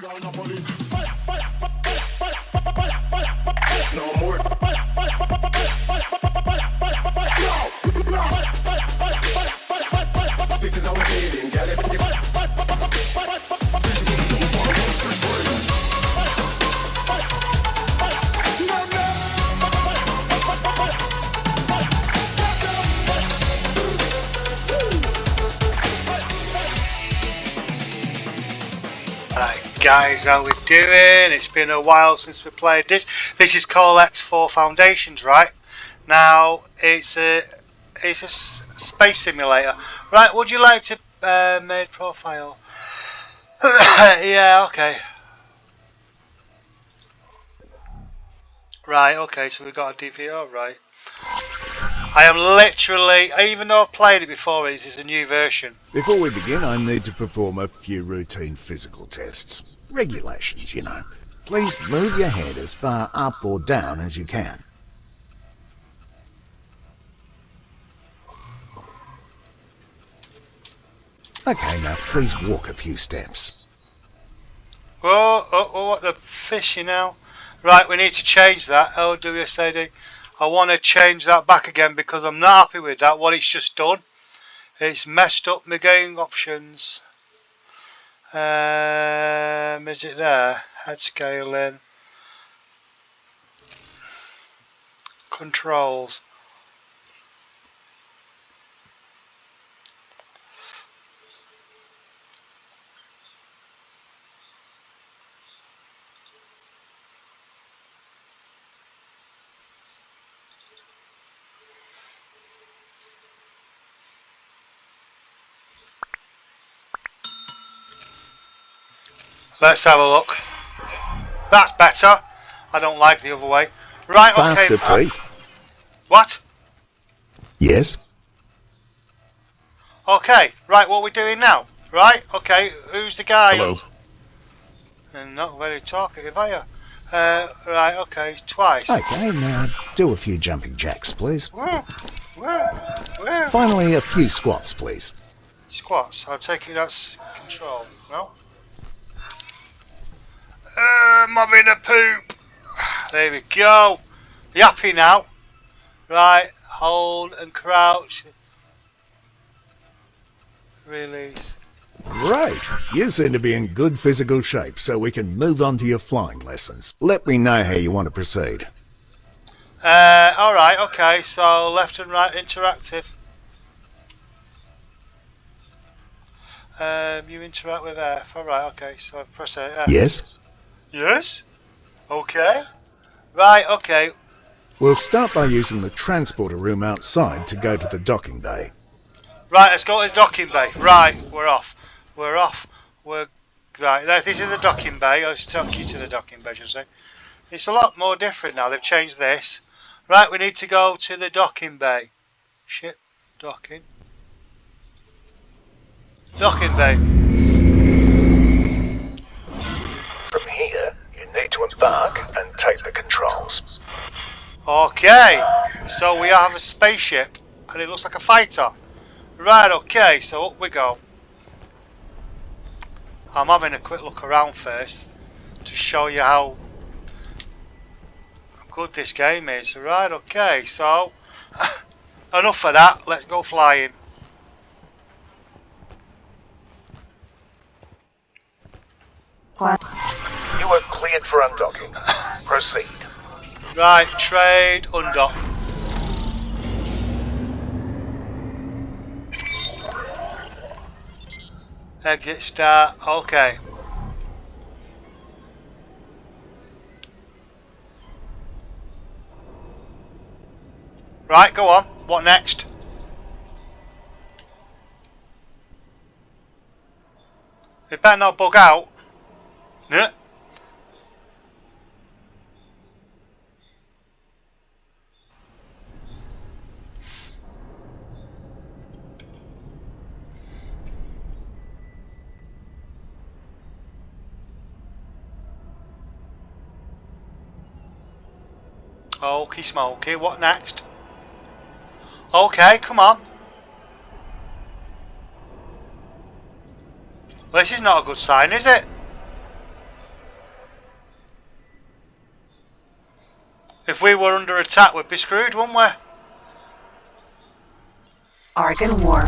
No more. This is how we're feeling, girl. Right guys, how we doing? It's been a while since we played this. This is called X4 Foundations, right? Now it's a space simulator. Right, would you like to made profile? Yeah, okay. Right, okay, so we got a DVR, right? I am literally, even though I've played it before, it is a new version. Before we begin, I need to perform a few routine physical tests. Regulations, you know. Please move your head as far up or down as you can. Okay, now please walk a few steps. Oh, what the fishy now? Right, we need to change that. LWSAD. I want to change that back again because I'm not happy with that, what it's just done. It's messed up my game options. Is it there? Head scaling. Controls. Let's have a look. That's better. I don't like the other way. Right, Faster, okay. please. What? Yes? Okay, right, what are we doing now? Right, okay, who's the guy? Hello. And not very talkative, are you? Right, okay, twice. Okay, now do a few jumping jacks, please. Woo. Finally, a few squats, please. Squats, I'll take it that's control, no? I'm having a poop. There we go. You happy now? Right, hold and crouch. Release. Great. You seem to be in good physical shape, so we can move on to your flying lessons. Let me know how you want to proceed. Alright, okay, so left and right interactive. You interact with F. Alright, okay, so I press F. Yes? Yes? Okay. Right, okay. We'll start by using the transporter room outside to go to the docking bay. Right, let's go to the docking bay. Right, we're off. We're off. We're right. Now, this is the docking bay. Let's take you to the docking bay, should I say. It's a lot more different now. They've changed this. Right, we need to go to the docking bay. Shit, docking. Docking bay. From here, you need to embark and take the controls. Okay, so we have a spaceship, and it looks like a fighter. Right, okay, so up we go. I'm having a quick look around first to show you how good this game is. Right, okay, so enough of that, let's go flying. What? You are cleared for undocking. Proceed. Right, trade, undock. Exit, start, okay. Right, go on. What next? It better not bug out. Yeah. Okie smoky, what next? Okay, come on. Well, this is not a good sign, is it? If we were under attack, we'd be screwed, wouldn't we? Argon War.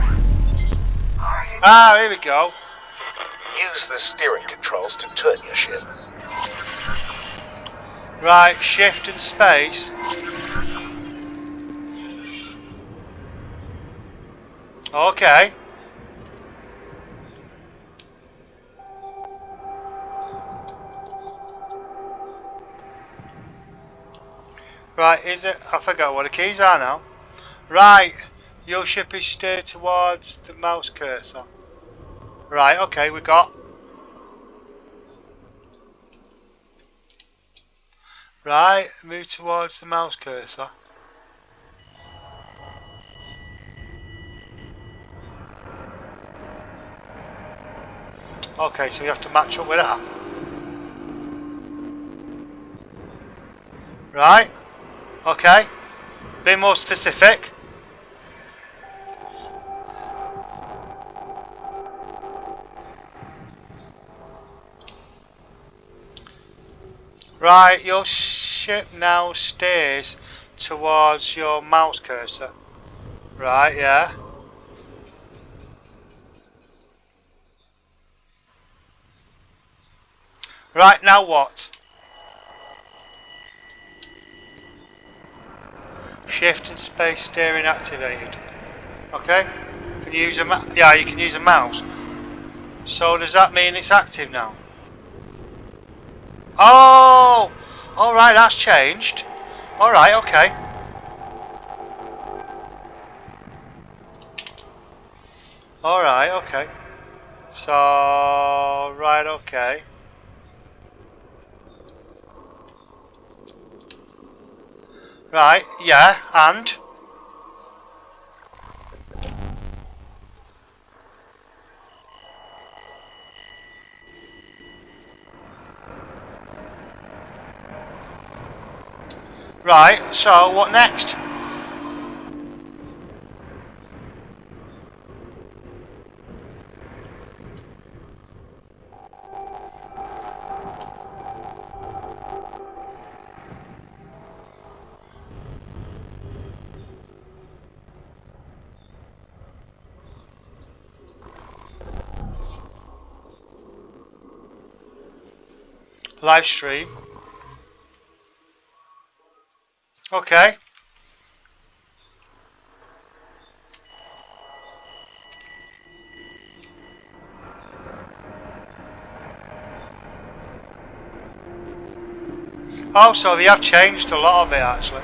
Ah, here we go. Use the steering controls to turn your ship. Right, shift and space. Okay. Right, is it? I forgot what the keys are now. Right, your ship is steered towards the mouse cursor. Right, okay, we got. Right, move towards the mouse cursor. Okay, so we have to match up with that. Right, okay. Be more specific. Right, your ship now steers towards your mouse cursor. Right, yeah. Right, now what? Shift and space steering activated. Okay. Can you use a yeah, you can use a mouse. So does that mean it's active now? Oh! Alright, that's changed. Alright, okay. Alright, okay. So, right, okay. Right, yeah, and? Right, so what next? Live stream. Okay. Oh, so they have changed a lot of it actually.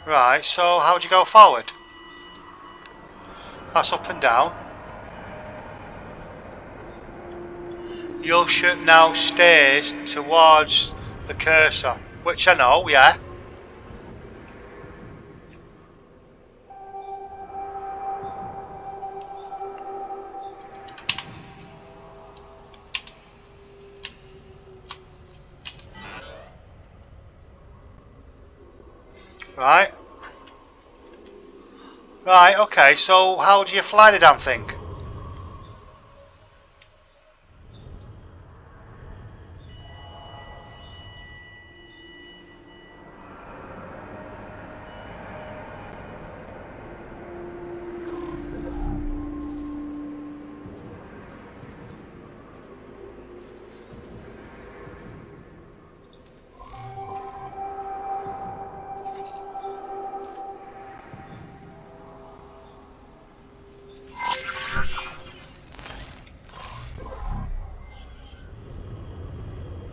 Right, so how do you go forward? That's up and down. Your ship now steers towards the cursor, which I know, yeah. Right. Right, okay, so how do you fly the damn thing?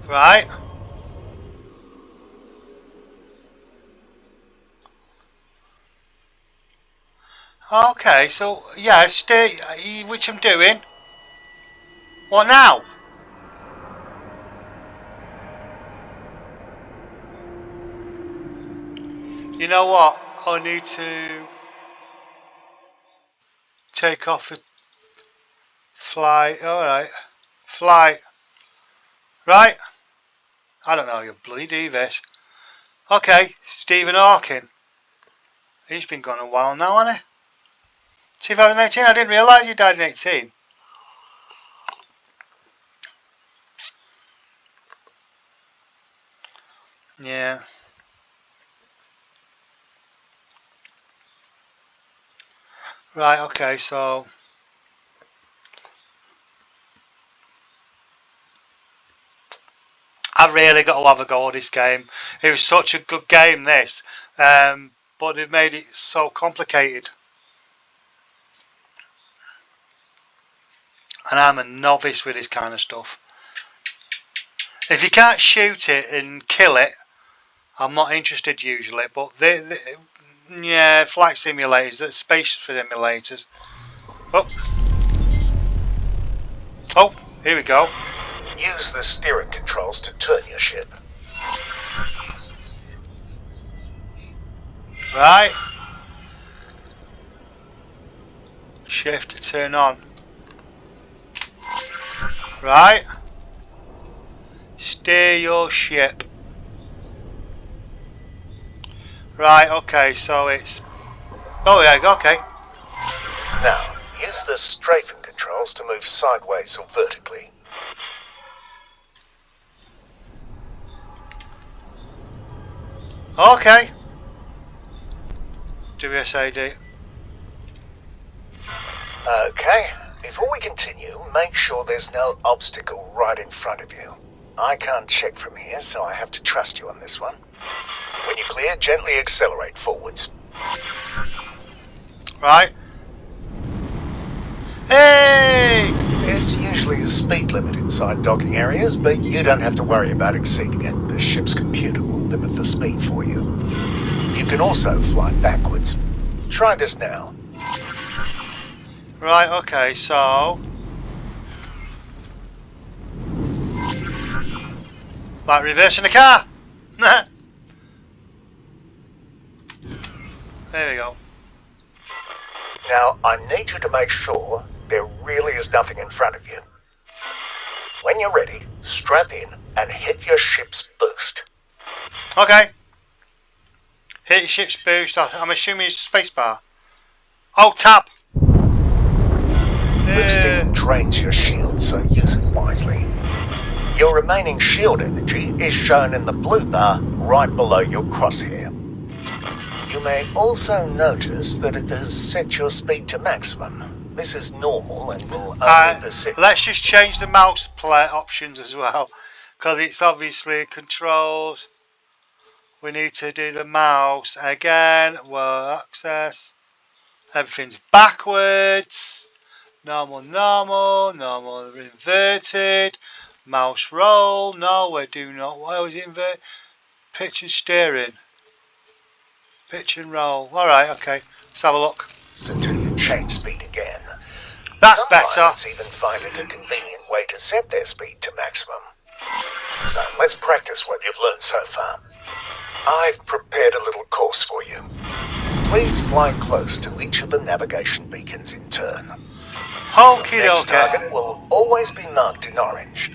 Right. Okay, so yeah, stay, which I'm doing. What now? You know what? I need to take off a fly. Alright. Fly. Right. I don't know, you bloody do this. Okay, Stephen Hawking. He's been gone a while now, hasn't he? 2018, I didn't realise he died in 18. Yeah. Right, okay, so I've really got to have a go at this game. It was such a good game, this, but they've made it so complicated. And I'm a novice with this kind of stuff. If you can't shoot it and kill it, I'm not interested usually. But yeah, flight simulators, space simulators. Oh, here we go. Use the steering controls to turn your ship. Right. Shift to turn on. Right. Steer your ship. Right, okay, so it's... Oh yeah, okay. Now, use the strafing controls to move sideways or vertically. Okay. WSAD. Okay, before we continue, make sure there's no obstacle right in front of you. I can't check from here, so I have to trust you on this one. When you're clear, gently accelerate forwards. Right. Hey! There's usually a speed limit inside docking areas, but you don't have to worry about exceeding it. The ship's computer will limit the speed for you. You can also fly backwards. Try this now. Right, okay, so... Like reversing the car! There we go. Now, I need you to make sure there really is nothing in front of you. When you're ready, strap in and hit your ship's boost. Okay. Hit ship's boost. I'm assuming it's spacebar. Oh, tab! Boosting drains your shield, so use it wisely. Your remaining shield energy is shown in the blue bar right below your crosshair. You may also notice that it has set your speed to maximum. This is normal and will only persist. Let's just change the mouse play options as well, because it's obviously controls. We need to do the mouse again. Well, access. Everything's backwards. Normal, normal, normal, inverted. Mouse roll. No, we do not. Why was it inverted? Pitch and steering. Pitch and roll. Alright, okay. Let's have a look. Until you change speed again. That's Some better. pilots even find it a convenient way to set their speed to maximum. So let's practice what you've learned so far. I've prepared a little course for you. Please fly close to each of the navigation beacons in turn. Okie Next dokie. target will always be marked in orange.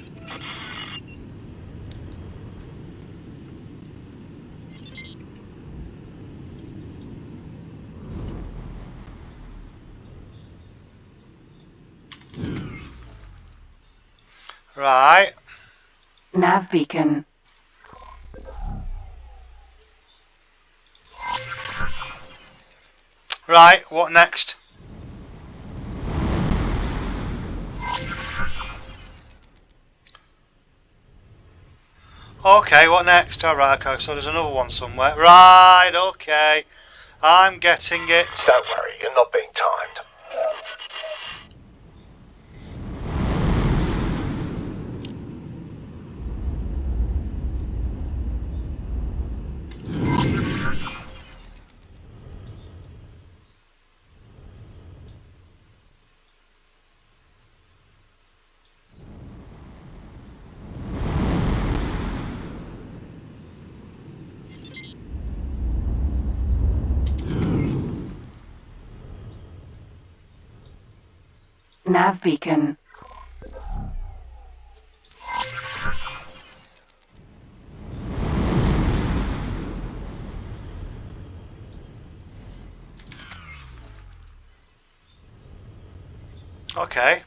Right. Nav beacon. Right, what next? Okay, what next? Alright, okay, so there's another one somewhere. Right, okay. I'm getting it. Don't worry, you're not being timed. Nav beacon. Okay.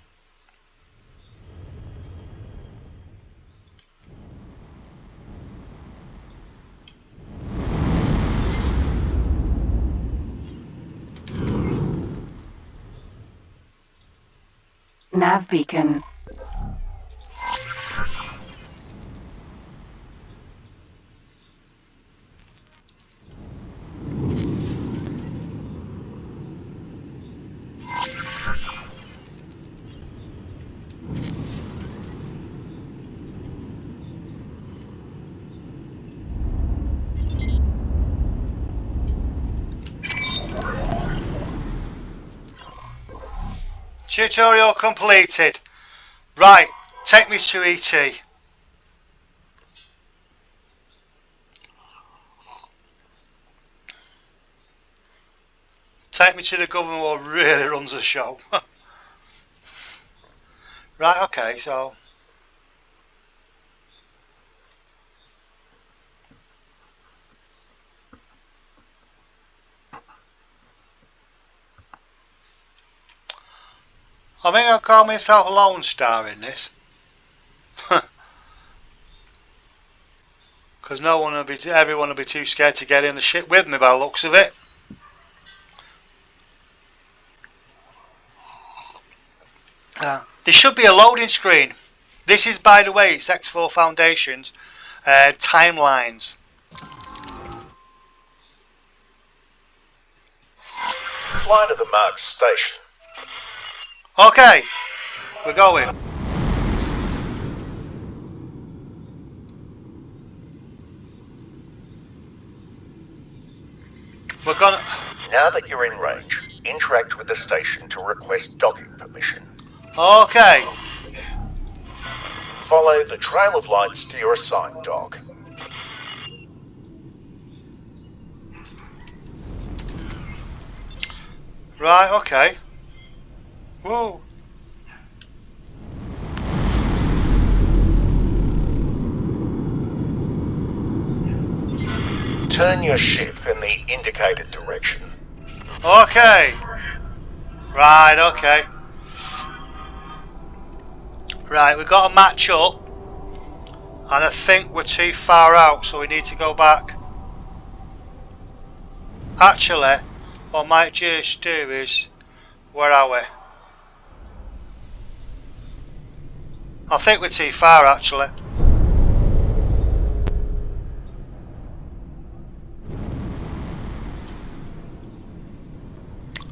Nav beacon. Tutorial completed. Right, take me to ET. Take me to the government who really runs the show. Right, okay, so I think I'll call myself a Lone Star in this. Because everyone will be too scared to get in the ship with me by the looks of it. There should be a loading screen. This is, by the way, it's X4 Foundation's timelines. Fly to the marked station. Okay, we're going. We're gonna... Now that you're in range, interact with the station to request docking permission. Okay. Follow the trail of lights to your assigned dock. Right, okay. Whoa. Turn your ship in the indicated direction. Okay. Right, okay. Right, we've got to match up. And I think we're too far out, so we need to go back. Actually, what I might just do is... Where are we? I think we're too far, actually.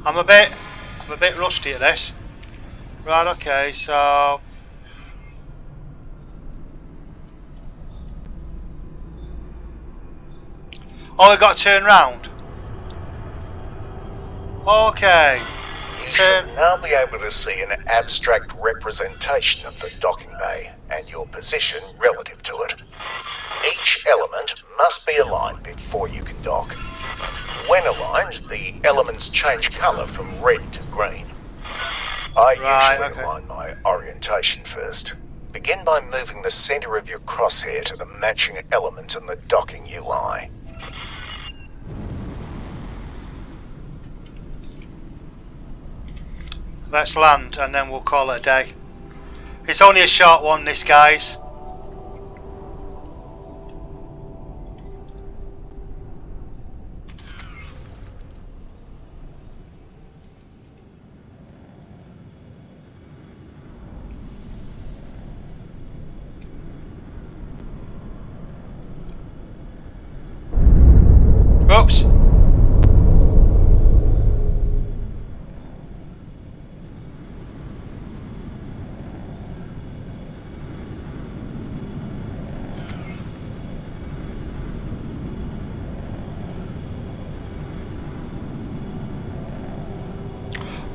I'm a bit rusty at this. Right, okay, so... Oh, we've got to turn round. Okay. You should now be able to see an abstract representation of the docking bay and your position relative to it. Each element must be aligned before you can dock. When aligned, the elements change colour from red to green. I usually align my orientation first. Begin by moving the centre of your crosshair to the matching element in the docking UI. Let's land and then we'll call it a day. It's only a short one, this, guys. Oops.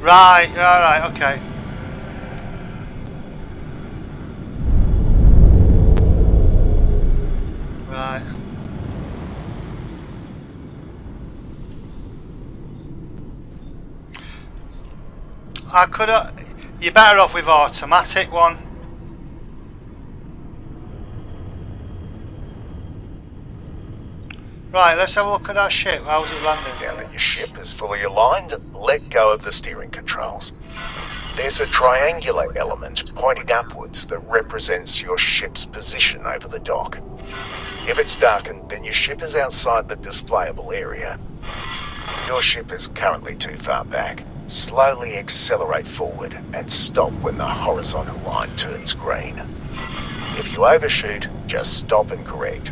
Right, okay. Right. I could have... You're better off with automatic one. Right, let's have a look at that ship. How's it landing? Now that your ship is fully aligned, let go of the steering controls. There's a triangular element pointing upwards that represents your ship's position over the dock. If it's darkened, then your ship is outside the displayable area. Your ship is currently too far back. Slowly accelerate forward and stop when the horizontal line turns green. If you overshoot, just stop and correct.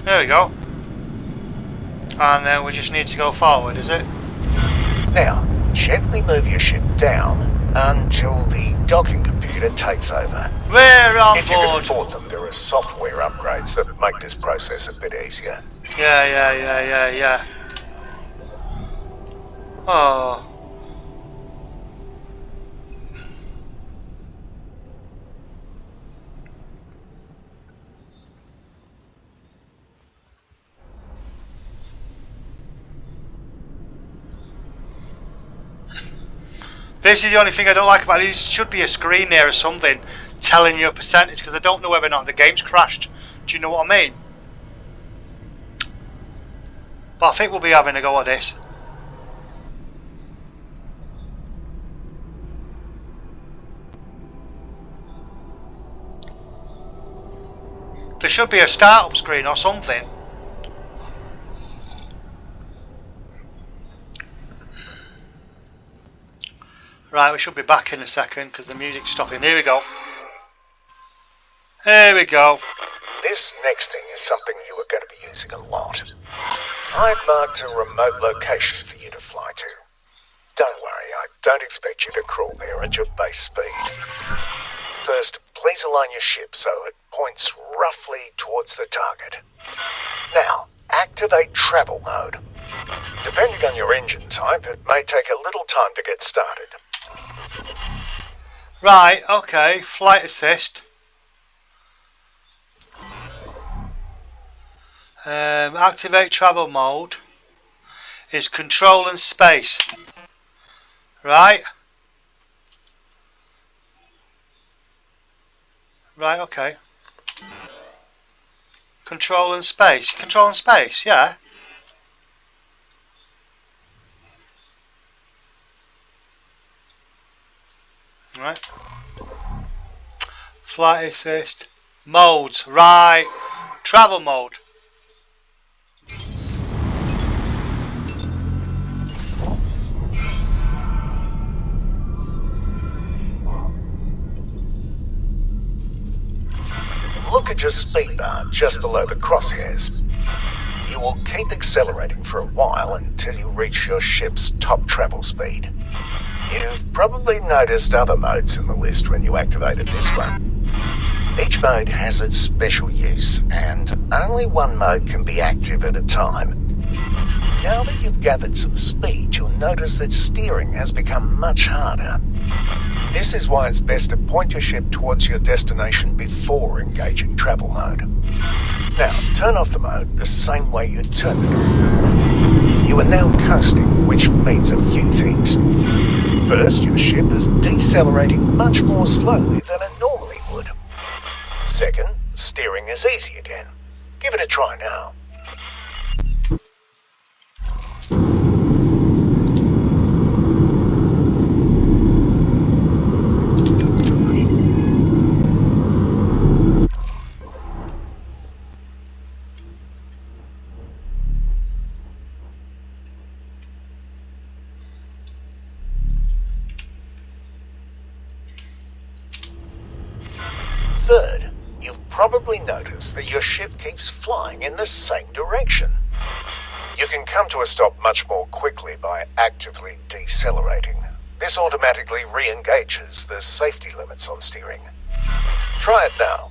There we go. And then we just need to go forward, is it? Now, gently move your ship down until the docking computer takes over. We're on If you can board. afford them, there are software upgrades that make this process a bit easier. Yeah. Oh. This is the only thing I don't like about it. There should be a screen there or something telling you a percentage, because I don't know whether or not the game's crashed. Do you know what I mean? But I think we'll be having a go at this. There should be a startup screen or something. Right, we should be back in a second because the music's stopping. Here we go. Here we go. This next thing is something you are going to be using a lot. I've marked a remote location for you to fly to. Don't worry, I don't expect you to crawl there at your base speed. First, please align your ship so it points roughly towards the target. Now, activate travel mode. Depending on your engine type, it may take a little time to get started. Right, okay, flight assist. Activate travel mode is control and space. Right? Right, okay. Control and space. Control and space, yeah. Right. Flight assist. Modes. Right. Travel mode. Look at your speed bar just below the crosshairs. You will keep accelerating for a while until you reach your ship's top travel speed. You've probably noticed other modes in the list when you activated this one. Each mode has its special use, and only one mode can be active at a time. Now that you've gathered some speed, you'll notice that steering has become much harder. This is why it's best to point your ship towards your destination before engaging travel mode. Now, turn off the mode the same way you'd turn it on. You are now coasting, which means a few things. First, your ship is decelerating much more slowly than it normally would. Second, steering is easy again. Give it a try now. Third, you've probably noticed that your ship keeps flying in the same direction. You can come to a stop much more quickly by actively decelerating. This automatically re-engages the safety limits on steering. Try it now.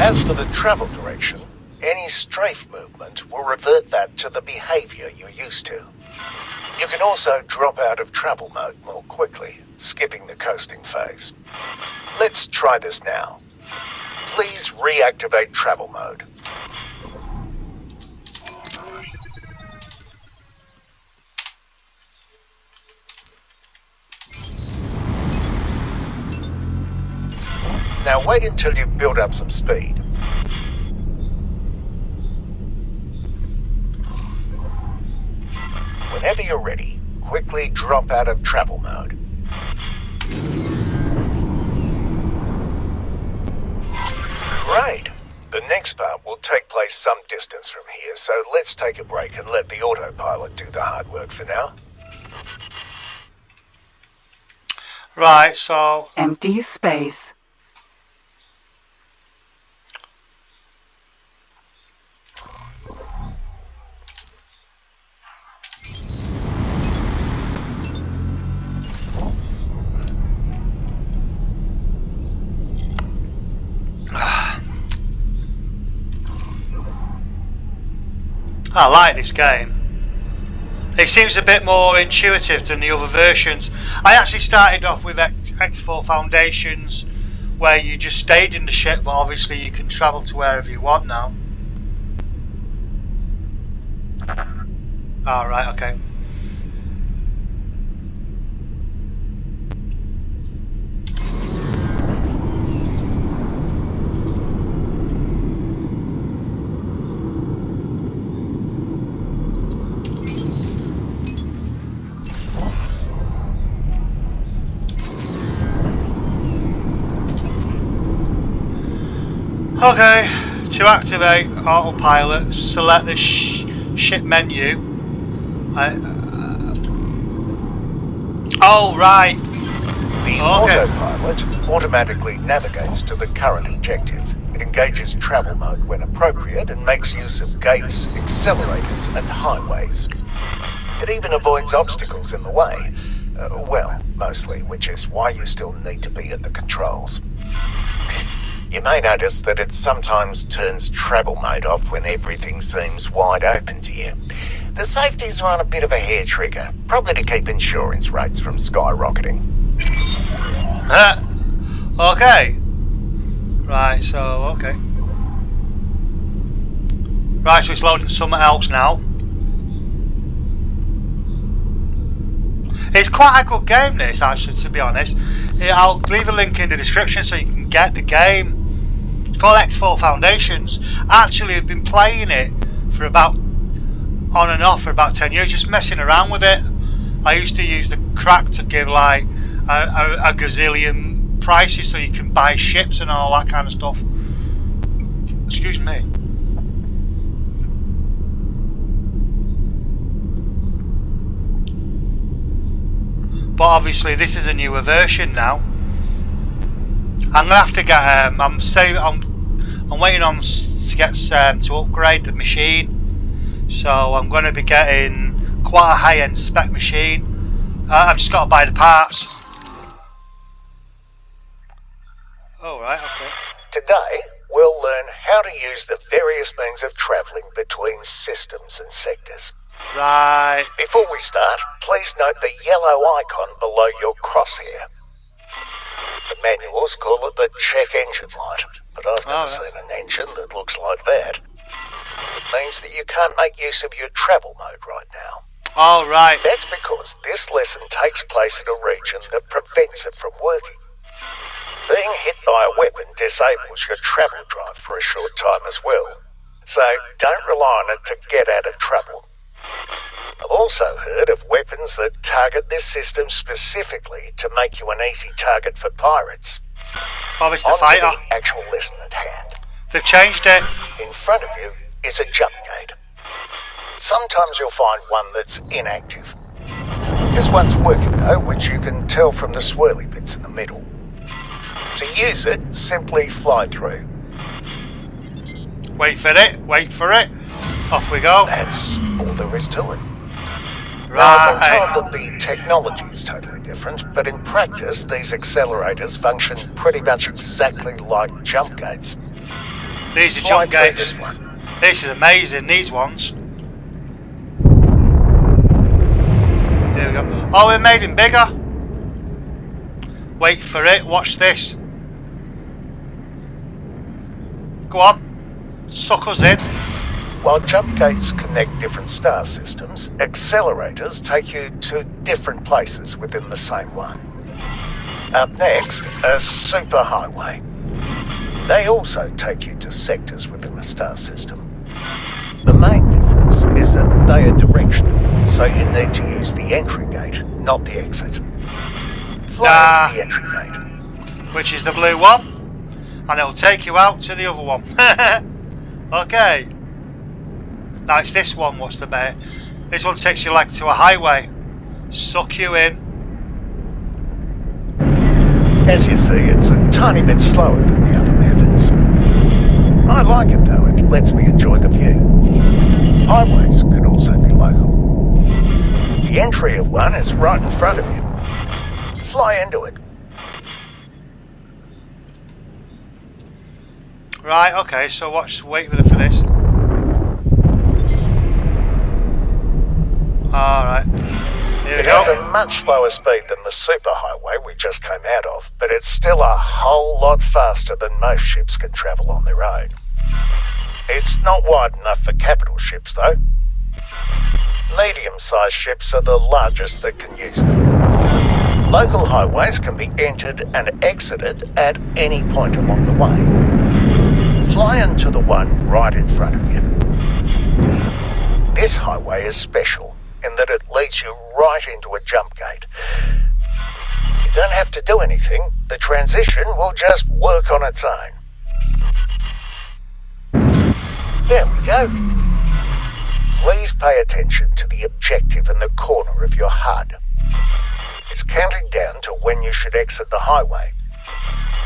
As for the travel direction, any strafe movement will revert that to the behavior you're used to. You can also drop out of travel mode more quickly, skipping the coasting phase. Let's try this now. Please reactivate travel mode. Now wait until you've built up some speed. Whenever you're ready, quickly drop out of travel mode. Great! The next part will take place some distance from here, so let's take a break and let the autopilot do the hard work for now. Right, so... Empty space. I like this game. It seems a bit more intuitive than the other versions. I actually started off with X4 Foundations, where you just stayed in the ship, but obviously you can travel to wherever you want now. Oh, right, okay. Okay, to activate autopilot, select the ship menu. Oh, right. The autopilot automatically navigates to the current objective. It engages travel mode when appropriate and makes use of gates, accelerators, and highways. It even avoids obstacles in the way. Well, mostly, which is why you still need to be at the controls. You may notice that it sometimes turns travel mode off when everything seems wide open to you. The safeties are on a bit of a hair trigger, probably to keep insurance rates from skyrocketing. Okay. Right, so, okay. Right, so it's loading something else now. It's quite a good game, this, actually, to be honest. I'll leave a link in the description so you can get the game. It's called X4 Foundations. Actually, I've been playing it for about, on and off for about 10 years, just messing around with it. I used to use the crack to give like a gazillion prices so you can buy ships and all that kind of stuff. Excuse me. But obviously this is a newer version now. I'm gonna have to get I'm waiting on to get to upgrade the machine, so I'm going to be getting quite a high-end spec machine. I've just got to buy the parts. Oh, right, okay. Today, we'll learn how to use the various means of travelling between systems and sectors. Right. Before we start, please note the yellow icon below your crosshair. The manuals call it the check engine light, but I've never seen an engine that looks like that. It means that you can't make use of your travel mode right now. All right. That's because this lesson takes place in a region that prevents it from working. Being hit by a weapon disables your travel drive for a short time as well, so don't rely on it to get out of trouble. I've also heard of weapons that target this system specifically to make you an easy target for pirates. Oh, it's the On to fighter. the actual lesson at hand. They've changed it. In front of you is a jump gate. Sometimes you'll find one that's inactive. This one's working though, which you can tell from the swirly bits in the middle. To use it, simply fly through. Wait for it. Wait for it. Off we go. That's all there is to it. Now, Right. I'm told that the technology is totally different, but in practice, these accelerators function pretty much exactly like jump gates. These are Fly jump through gates. this one. This is amazing. These ones. There we go. Oh, we made him bigger. Wait for it. Watch this. Go on. Suck us in. While jump gates connect different star systems, accelerators take you to different places within the same one. Up next, a superhighway. They also take you to sectors within the star system. The main difference is that they are directional, so you need to use the entry gate, not the exit. Fly into the entry gate. Which is the blue one. and it'll take you out to the other one. Okay. Now it's this one. What's the bear? This one takes you like to a highway. Suck you in. As you see, it's a tiny bit slower than the other methods. I like it though, it lets me enjoy the view. Highways can also be local. The entry of one is right in front of you. Fly into it. Right, okay, so wait for this. Alright. Here we It go. has a much slower speed than the superhighway we just came out of, but it's still a whole lot faster than most ships can travel on their own. It's not wide enough for capital ships though. Medium-sized ships are the largest that can use them. Local highways can be entered and exited at any point along the way. Fly into the one right in front of you. This highway is special in that it leads you right into a jump gate. You don't have to do anything, the transition will just work on its own. There we go. Please pay attention to the objective in the corner of your HUD. It's counting down to when you should exit the highway.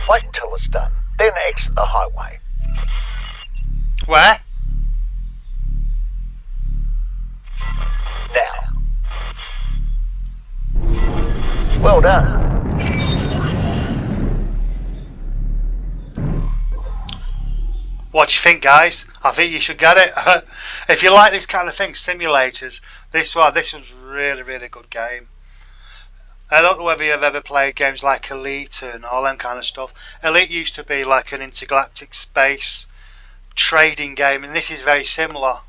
Wait until it's done, then exit the highway. Where? Now. Well done. What do you think, guys? I think you should get it. If you like this kind of thing, simulators, this was really, really good game. I don't know whether you've ever played games like Elite and all that kind of stuff. Elite used to be like an intergalactic space trading game, and this is very similar.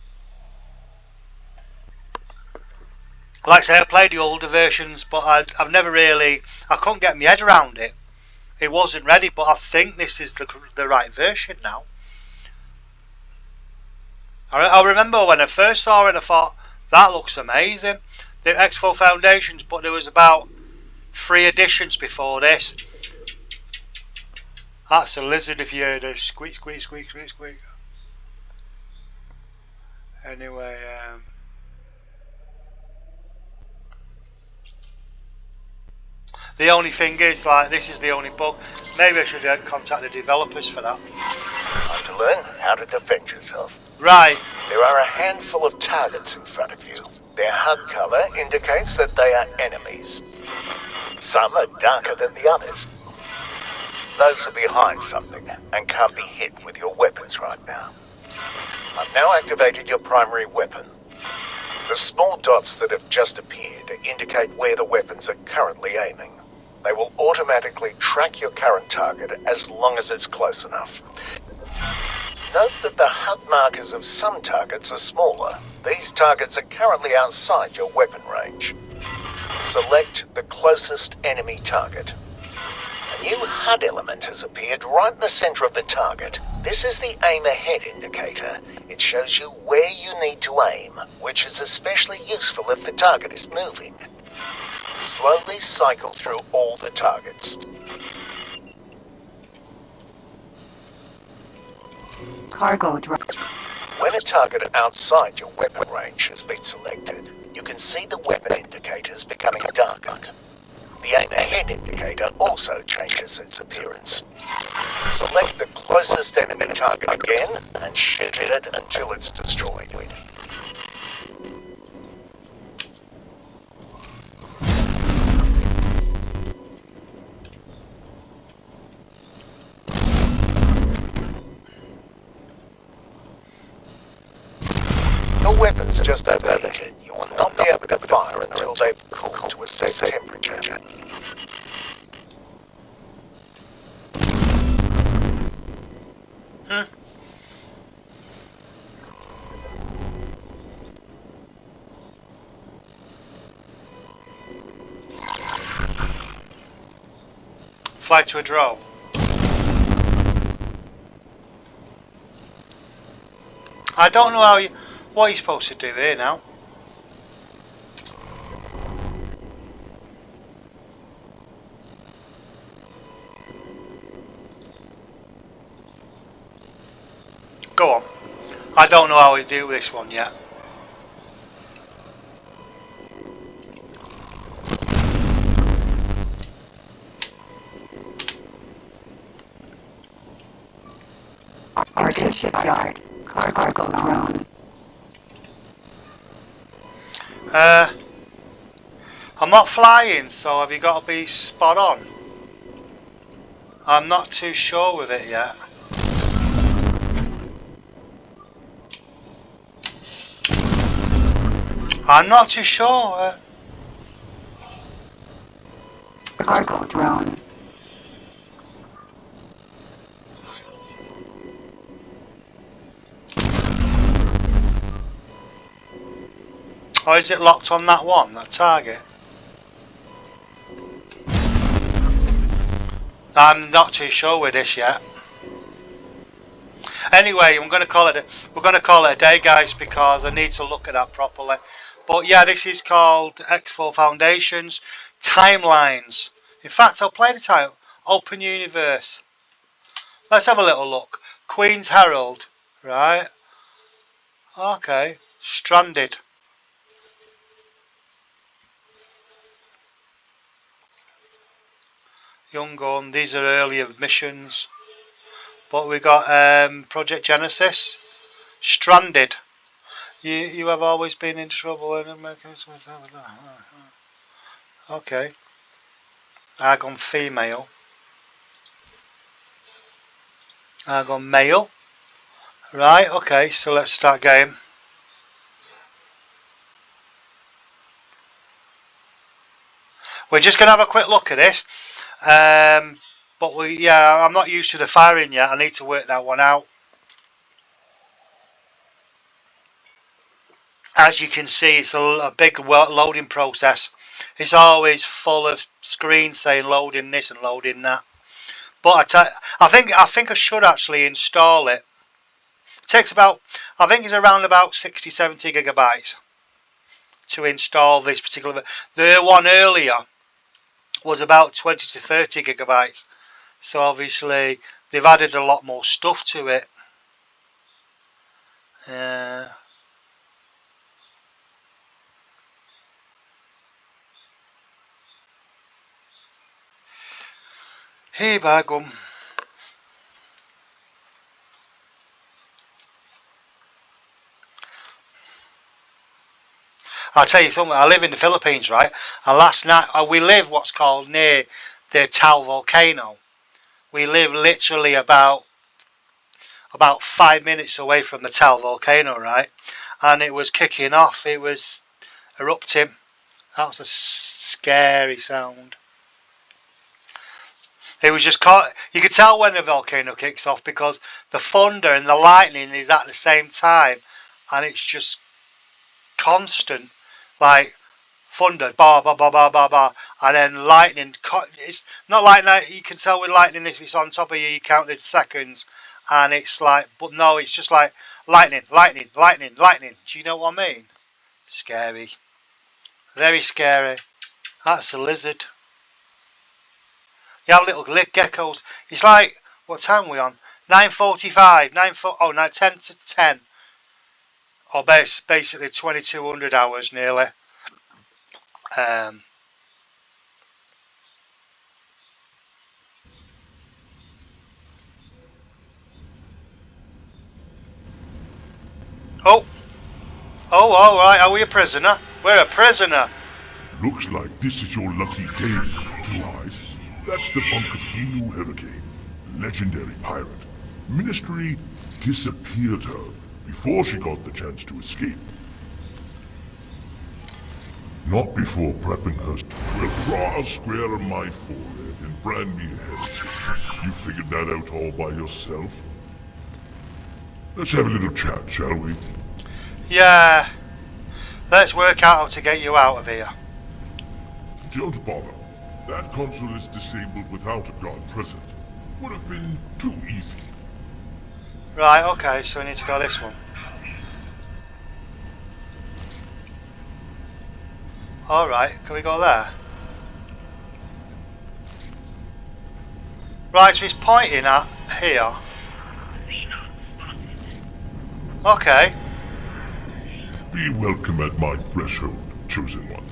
Like I say, I played the older versions, but I couldn't get my head around it. It wasn't ready, but I think this is the right version now. I remember when I first saw it, I thought, that looks amazing. The X4 Foundations, but there was about 3 editions before this. That's a lizard if you heard a squeak, squeak, squeak, squeak, squeak. Anyway, the only thing is, like, this is the only bug. Maybe I should contact the developers for that. Time to learn how to defend yourself. Right. There are a handful of targets in front of you. Their HUD colour indicates that they are enemies. Some are darker than the others. Those are behind something and can't be hit with your weapons right now. I've now activated your primary weapon. The small dots that have just appeared indicate where the weapons are currently aiming. They will automatically track your current target as long as it's close enough. Note that the HUD markers of some targets are smaller. These targets are currently outside your weapon range. Select the closest enemy target. A new HUD element has appeared right in the center of the target. This is the aim ahead indicator. It shows you where you need to aim, which is especially useful if the target is moving. Slowly cycle through all the targets. Cargo drop. When a target outside your weapon range has been selected, you can see the weapon indicators becoming darkened. The aim ahead indicator also changes its appearance. Select the closest enemy target again and shoot it until it's destroyed. Your weapons just overheated. You will not be able to fire until they've cooled to a safe temperature. Fly to a drone. I don't know what you're supposed to do here now. I don't know how we do this one yet. Arctic shipyard. Cargo drone. I'm not flying, so have you got to be spot on? I'm not too sure with it yet. I'm not too sure. Cargo drone. Or is it locked on that one, that target? I'm not too sure with this yet. Anyway, we're going to call it a day, guys, because I need to look at that properly. But yeah, this is called X4 Foundations Timelines. In fact, I'll play the title. Open Universe. Let's have a little look. Queen's Herald, right? Okay, Stranded. Young Gun. These are earlier missions. But we got Project Genesis. Stranded. You have always been in trouble and okay. Argon female. Argon male. Right, okay, so let's start game. We're just gonna have a quick look at this. But I'm not used to the firing yet. I need to work that one out. As you can see, it's a big loading process. It's always full of screens saying loading this and loading that. But I think I should actually install it. It takes about, I think it's around about 60-70 gigabytes to install this particular. The one earlier was about 20 to 30 gigabytes. So obviously they've added a lot more stuff to it. Hey, bagum. I'll tell you something. I live in the Philippines, right? And last night we live what's called near the Tal volcano. We live literally about 5 minutes away from the Tal volcano, right? And it was kicking off. It was erupting. That was a scary sound. It was just you could tell when the volcano kicks off because the thunder and the lightning is at the same time, and it's just constant, like thunder, ba ba ba ba ba ba, and then lightning. It's not like that. You can tell with lightning if it's on top of you, you counted seconds, and it's like, but no, it's just like lightning, lightning, lightning, lightning. Do you know what I mean? Scary, very scary. That's a lizard. You have little geckos. It's like, what time are we on? 9:45. 10 to 10. Or basically 2200 hours nearly. Oh, all right. Are we a prisoner? We're a prisoner. Looks like this is your lucky day, Two Eyes. That's the bunk of Hinu Hurricane, legendary pirate. Ministry disappeared her before she got the chance to escape. Not before prepping her to draw a square on my forehead and brand me a heretic. You figured that out all by yourself? Let's have a little chat, shall we? Yeah. Let's work out how to get you out of here. Don't bother. That console is disabled without a guard present. Would have been too easy. Right, okay, so we need to go this one. Alright, can we go there? Right, so he's pointing at here. Okay. Be welcome at my threshold, chosen one.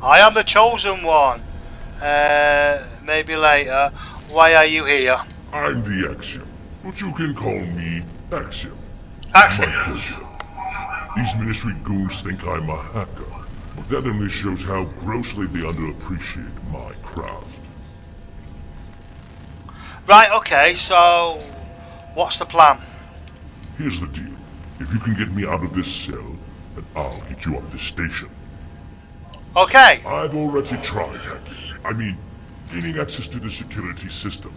I am the chosen one. Maybe later. Why are you here? I'm the Axiom, but you can call me Axiom. Axiom. My pleasure. These ministry goons think I'm a hacker, but that only shows how grossly they underappreciate my craft. Right, okay, so what's the plan? Here's the deal. If you can get me out of this cell, then I'll get you off this station. Okay. I've already tried hacking. I mean, gaining access to the security system.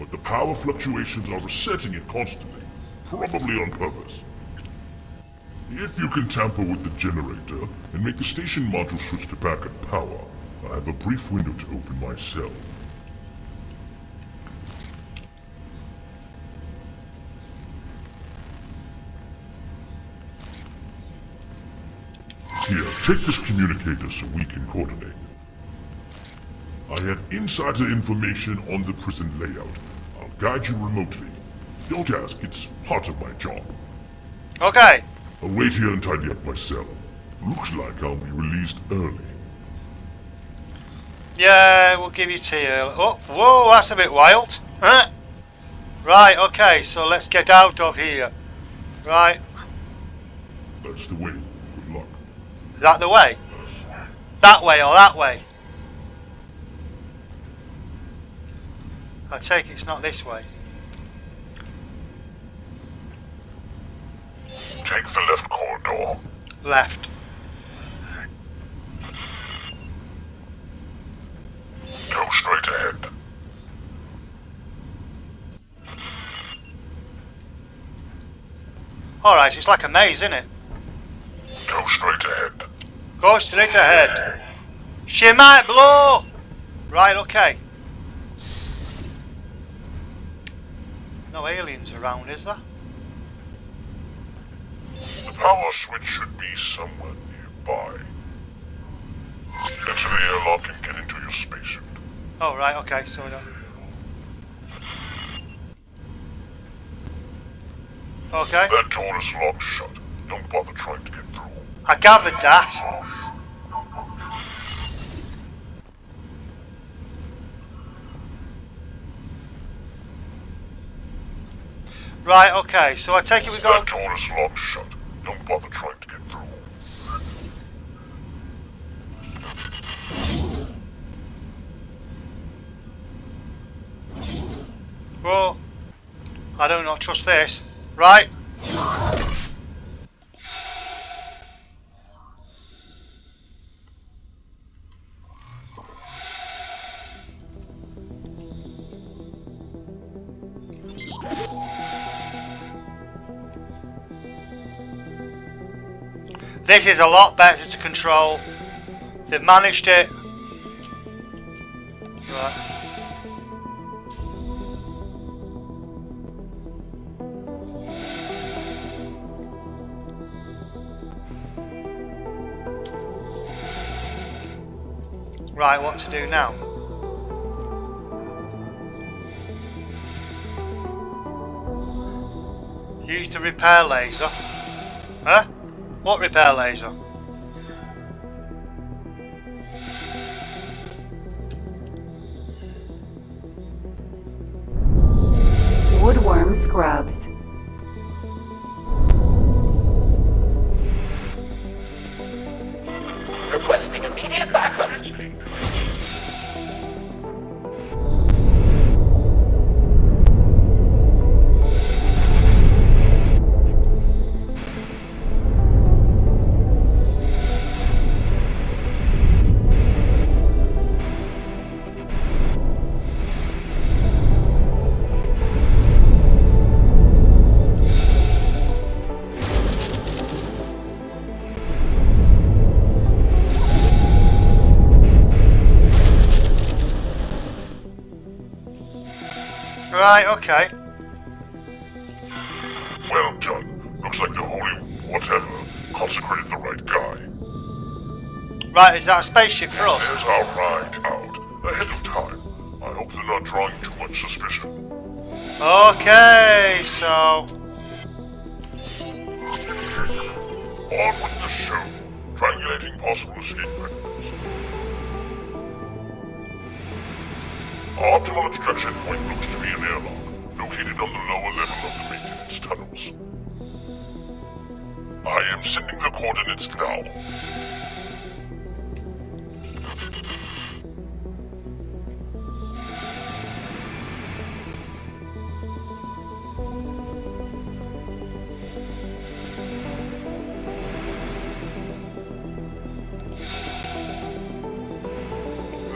But the power fluctuations are resetting it constantly. Probably on purpose. If you can tamper with the generator and make the station module switch to backup power, I have a brief window to open my cell. Here, take this communicator so we can coordinate. I have insider information on the prison layout. I'll guide you remotely. Don't ask, it's part of my job. Okay. I'll wait here and tidy up my cell. Looks like I'll be released early. Yeah, we'll give you tea early. Oh, whoa, that's a bit wild. Huh? Right, okay, so let's get out of here. Right. That's the way. Good luck. Is that the way? That way or that way? I take it's not this way. Take the left corridor. Left. Go straight ahead. Alright, it's like a maze, isn't it? Go straight ahead. Go straight ahead. She might blow! Right, okay. No aliens around, is there? The power switch should be somewhere nearby. Enter the airlock and get into your spacesuit. Oh, right, okay, so we don't... Okay. That door is locked shut. Don't bother trying to get through. I gathered that. Right, okay, so I take it we go... That door is locked shut. Don't bother trying to get through. Well, I do not trust this. Right? This is a lot better to control. They've managed it. Right. Right, what to do now? Use the repair laser. Huh? What repair laser? Woodworm scrubs. Requesting immediate backup. Right, okay. Well done. Looks like the holy whatever consecrated the right guy. Right, is that a spaceship for us? There's our ride out. Ahead of time. I hope they're not drawing too much suspicion. Okay, so... On with the show. Triangulating possible escape mechanisms. Our optimal extraction point looks to be an airlock, located on the lower level of the maintenance tunnels. I am sending the coordinates now.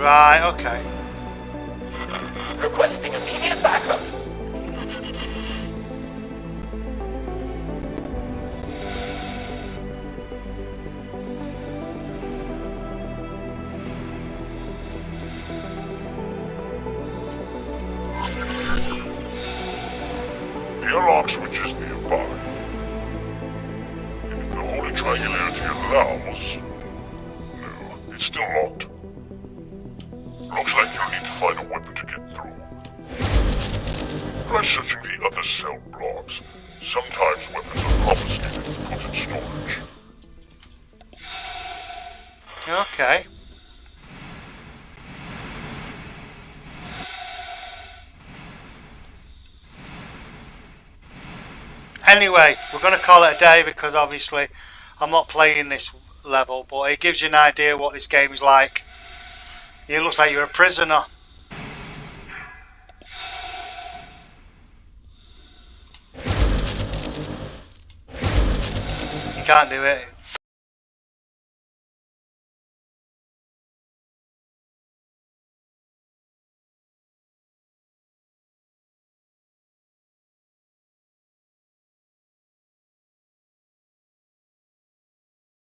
Right, okay. Requesting immediate backup. The airlock switch is nearby. And if the holy triangularity allows... No, it's still locked. Looks like you'll need to find a weapon to get through. Try searching the other cell blocks. Sometimes weapons are confiscated and put in storage. Okay. Anyway, we're going to call it a day because obviously I'm not playing this level, but it gives you an idea what this game is like. It looks like you're a prisoner. You can't do it.